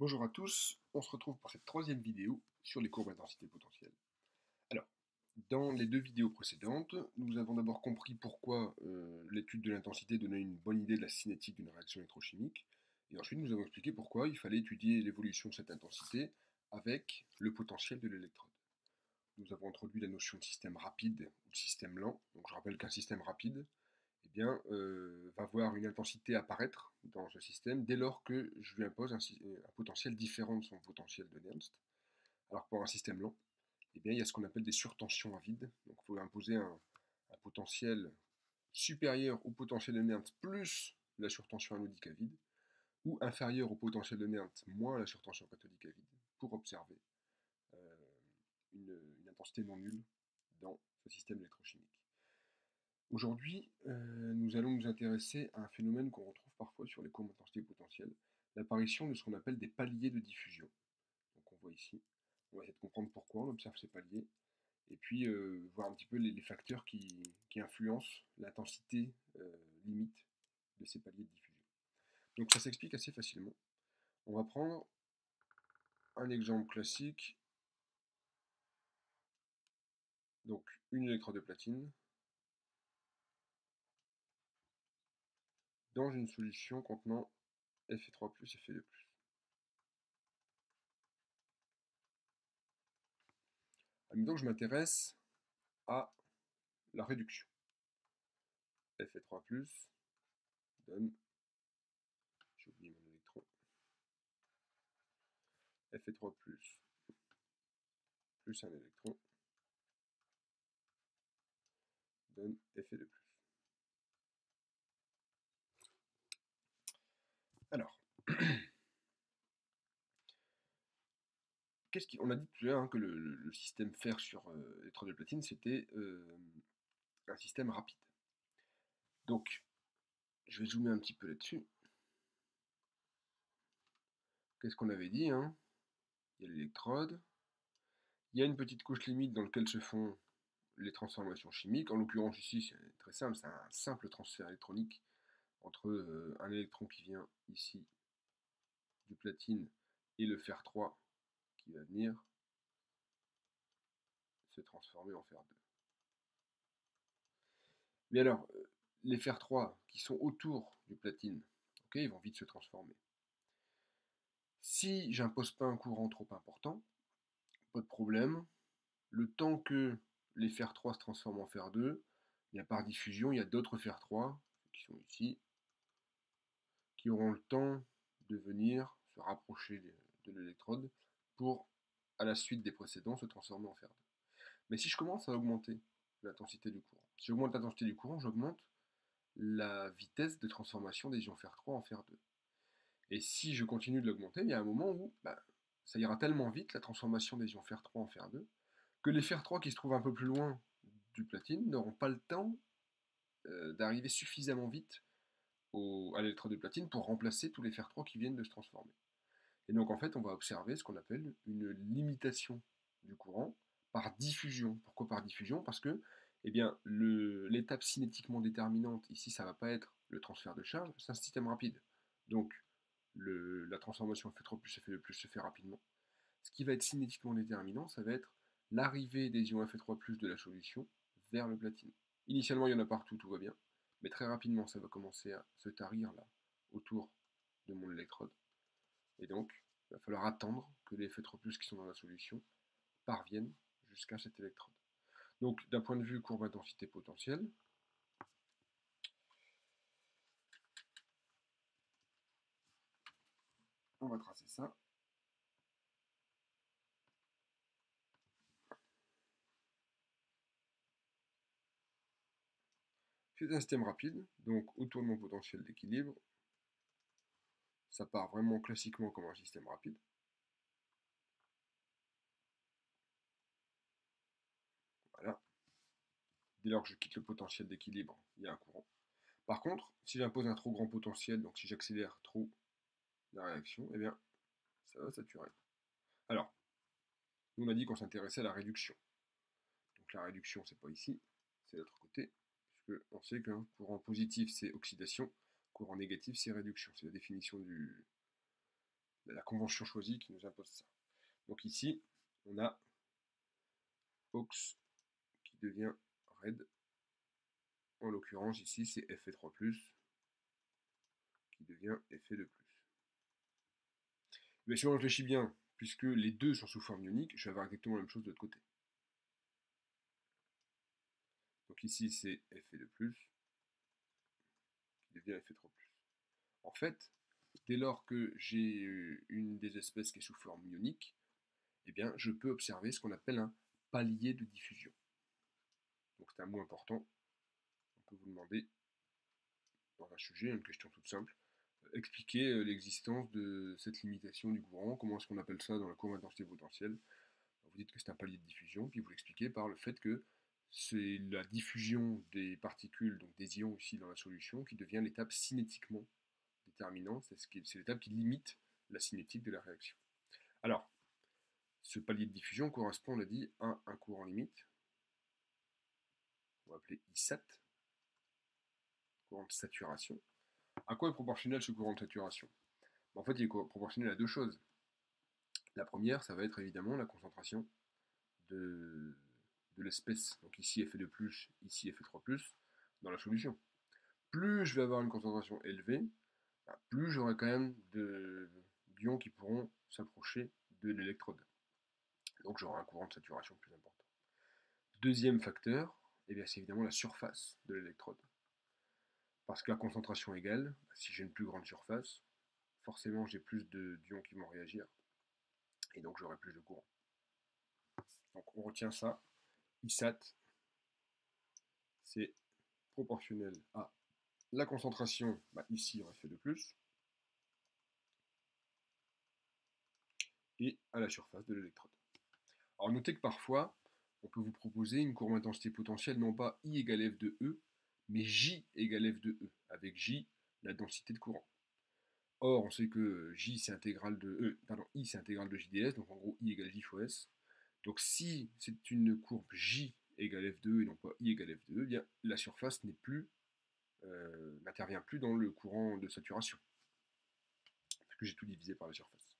Bonjour à tous, on se retrouve pour cette troisième vidéo sur les courbes d'intensité potentielle. Alors, dans les deux vidéos précédentes, nous avons d'abord compris pourquoi l'étude de l'intensité donnait une bonne idée de la cinétique d'une réaction électrochimique, et ensuite nous avons expliqué pourquoi il fallait étudier l'évolution de cette intensité avec le potentiel de l'électrode. Nous avons introduit la notion de système rapide ou de système lent. Donc je rappelle qu'un système rapide va voir une intensité apparaître dans ce système dès lors que je lui impose un potentiel différent de son potentiel de Nernst. Alors pour un système lent, il y a ce qu'on appelle des surtensions à vide. Donc il faut imposer un potentiel supérieur au potentiel de Nernst plus la surtension anodique à vide, ou inférieur au potentiel de Nernst moins la surtension cathodique à vide, pour observer euh, une intensité non nulle dans ce système électrochimique. Aujourd'hui, nous allons nous intéresser à un phénomène qu'on retrouve parfois sur les courbes d'intensité potentielle, l'apparition de ce qu'on appelle des paliers de diffusion. Donc on voit ici, on va essayer de comprendre pourquoi on observe ces paliers, et puis voir un petit peu les facteurs qui influencent l'intensité limite de ces paliers de diffusion. Donc ça s'explique assez facilement. On va prendre un exemple classique, donc une électrode de platine, dans une solution contenant Fe3+, Fe2+. Admettons que je m'intéresse à la réduction. Fe3+, donne, j'ai oublié mon électron, Fe3+, plus un électron, donne Fe2+. Alors, on a dit tout à l'heure que le système fer sur l'électrode de platine, c'était un système rapide. Donc, je vais zoomer un petit peu là-dessus. Qu'est-ce qu'on avait dit hein? Il y a l'électrode, il y a une petite couche limite dans laquelle se font les transformations chimiques. En l'occurrence ici, c'est très simple, c'est un simple transfert électronique entre un électron qui vient ici du platine et le fer 3 qui va venir se transformer en fer 2. Mais alors, les fer 3 qui sont autour du platine, okay, ils vont vite se transformer. Si j'impose pas un courant trop important, pas de problème. Le temps que les fer 3 se transforment en fer 2, il y a par diffusion, il y a d'autres fer 3 qui sont ici, qui auront le temps de venir se rapprocher de l'électrode pour, à la suite des précédents, se transformer en fer 2. Mais si je commence à augmenter l'intensité du courant, si j'augmente l'intensité du courant, j'augmente la vitesse de transformation des ions fer 3 en fer 2. Et si je continue de l'augmenter, il y a un moment où ça ira tellement vite, la transformation des ions fer 3 en fer 2, que les fer 3 qui se trouvent un peu plus loin du platine n'auront pas le temps d'arriver suffisamment vite à l'électrode de platine pour remplacer tous les fer 3 qui viennent de se transformer. Et donc en fait, on va observer ce qu'on appelle une limitation du courant par diffusion. Pourquoi par diffusion? Parce que l'étape cinétiquement déterminante, ici, ça ne va pas être le transfert de charge, c'est un système rapide. Donc la transformation Fe3+, Fe2+, se fait rapidement. Ce qui va être cinétiquement déterminant, ça va être l'arrivée des ions Fe3+, de la solution vers le platine. Initialement, il y en a partout, tout va bien, mais très rapidement, ça va commencer à se tarir là, autour de mon électrode. Et donc, il va falloir attendre que les Fe3+, qui sont dans la solution parviennent jusqu'à cette électrode. Donc, d'un point de vue courbe intensité potentielle, on va tracer ça. C'est un système rapide, donc autour de mon potentiel d'équilibre, ça part vraiment classiquement comme un système rapide. Voilà. Dès lors que je quitte le potentiel d'équilibre, il y a un courant. Par contre, si j'impose un trop grand potentiel, donc si j'accélère trop la réaction, eh bien, ça va saturer. Alors, nous on a dit qu'on s'intéressait à la réduction. Donc la réduction, c'est pas ici, c'est de l'autre côté, puisque on sait qu'un courant positif, c'est oxydation, courant négatif, c'est réduction. C'est la définition de la convention choisie qui nous impose ça. Donc ici, on a aux qui devient red. En l'occurrence, ici, c'est Fe3+, qui devient Fe2+. Mais si on réfléchit bien, puisque les deux sont sous forme ionique, je vais avoir exactement la même chose de l'autre côté. Donc ici, c'est Fe2+, qui devient Fe3+. En fait, dès lors que j'ai une des espèces qui est sous forme ionique, eh bien, je peux observer ce qu'on appelle un palier de diffusion. Donc c'est un mot important. On peut vous demander, dans un sujet, une question toute simple, expliquer l'existence de cette limitation du courant, comment est-ce qu'on appelle ça dans la courbe d'intensité potentielle. Vous dites que c'est un palier de diffusion, puis vous l'expliquez par le fait que c'est la diffusion des particules, donc des ions ici dans la solution, qui devient l'étape cinétiquement déterminante, c'est l'étape qui limite la cinétique de la réaction. Alors, ce palier de diffusion correspond, on l'a dit, à un courant limite, on va appeler ISAT, courant de saturation. À quoi est proportionnel ce courant de saturation? En fait, il est proportionnel à deux choses. La première, ça va être évidemment la concentration de l'espèce. Donc ici Fe2+, ici Fe3+, dans la solution. Plus je vais avoir une concentration élevée, plus j'aurai quand même d'ions qui pourront s'approcher de l'électrode. Donc j'aurai un courant de saturation plus important. Deuxième facteur, eh bien, c'est évidemment la surface de l'électrode. Parce que la concentration égale, si j'ai une plus grande surface, forcément j'ai plus d'ions qui vont réagir, et donc j'aurai plus de courant. Donc on retient ça, ISAT, c'est proportionnel à la concentration, ici on fait de plus, et à la surface de l'électrode. Alors notez que parfois, on peut vous proposer une courbe d'intensité potentielle non pas I égale F de E, mais J égale F de E, avec J la densité de courant. Or, on sait que J c'est intégrale de I c'est intégrale de JdS, donc en gros I égale J fois S. Donc si c'est une courbe J égale F de E et non pas I égale F de E, eh bien la surface n'intervient plus dans le courant de saturation, parce que j'ai tout divisé par la surface.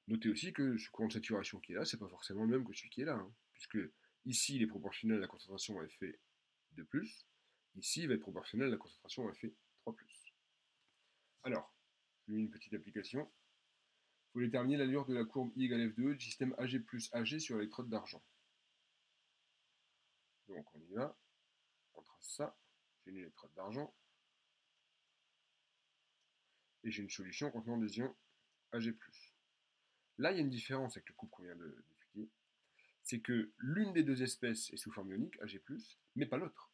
Notez aussi que ce courant de saturation qui est là, c'est pas forcément le même que celui qui est là, puisque ici il est proportionnel à la concentration à Fe2+, ici il va être proportionnel à la concentration à Fe3+. Alors, je mets une petite application. Il faut déterminer l'allure de la courbe I égale F de E du système Ag plus Ag sur l'électrode d'argent. Donc on y va, on trace ça, j'ai une électrode d'argent, et j'ai une solution contenant des ions Ag+. Là, il y a une différence avec le couple qu'on vient d'étudier, c'est que l'une des deux espèces est sous forme ionique, Ag+, mais pas l'autre.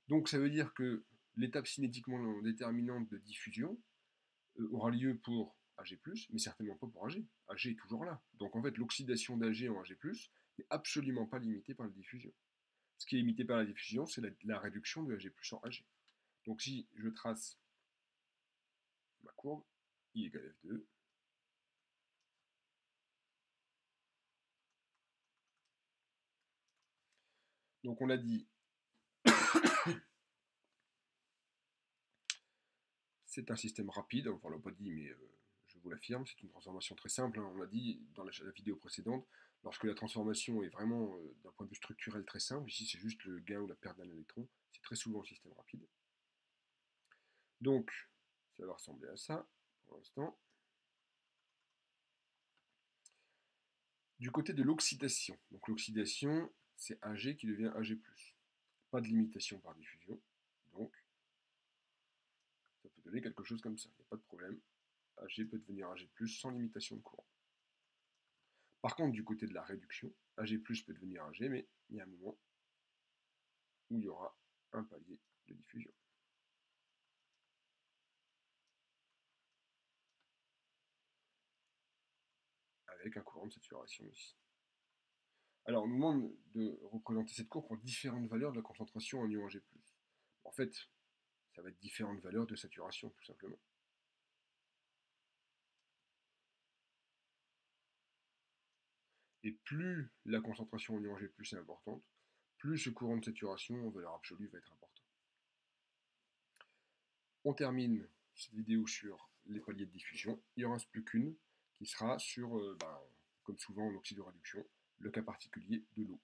Donc ça veut dire que l'étape cinétiquement déterminante de diffusion aura lieu pour Ag+, mais certainement pas pour Ag. Ag est toujours là. Donc en fait, l'oxydation d'Ag en Ag+, n'est absolument pas limitée par la diffusion. Ce qui est limité par la diffusion, c'est la réduction de Ag+ en Ag. Donc si je trace ma courbe, I égale F de E, donc on a dit, c'est un système rapide, enfin on l'a pas dit, mais je vous l'affirme, c'est une transformation très simple, on l'a dit dans la vidéo précédente, lorsque la transformation est vraiment, d'un point de vue structurel, très simple, ici c'est juste le gain ou la perte d'un électron, c'est très souvent un système rapide. Donc, ça va ressembler à ça, pour l'instant. Du côté de l'oxydation, donc l'oxydation, c'est Ag qui devient Ag+. Pas de limitation par diffusion, donc ça peut donner quelque chose comme ça, il n'y a pas de problème. Ag peut devenir Ag+, sans limitation de courant. Par contre, du côté de la réduction, Ag+ peut devenir Ag, mais il y a un moment où il y aura un palier de diffusion. Avec un courant de saturation ici. Alors, on nous demande de représenter cette courbe pour différentes valeurs de la concentration en ion Ag+. En fait, ça va être différentes valeurs de saturation, tout simplement. Et plus la concentration en ion Ag+ est importante, plus ce courant de saturation en valeur absolue va être important. On termine cette vidéo sur les paliers de diffusion. Il n'y en reste plus qu'une qui sera sur, comme souvent en oxyde de réduction, le cas particulier de l'eau.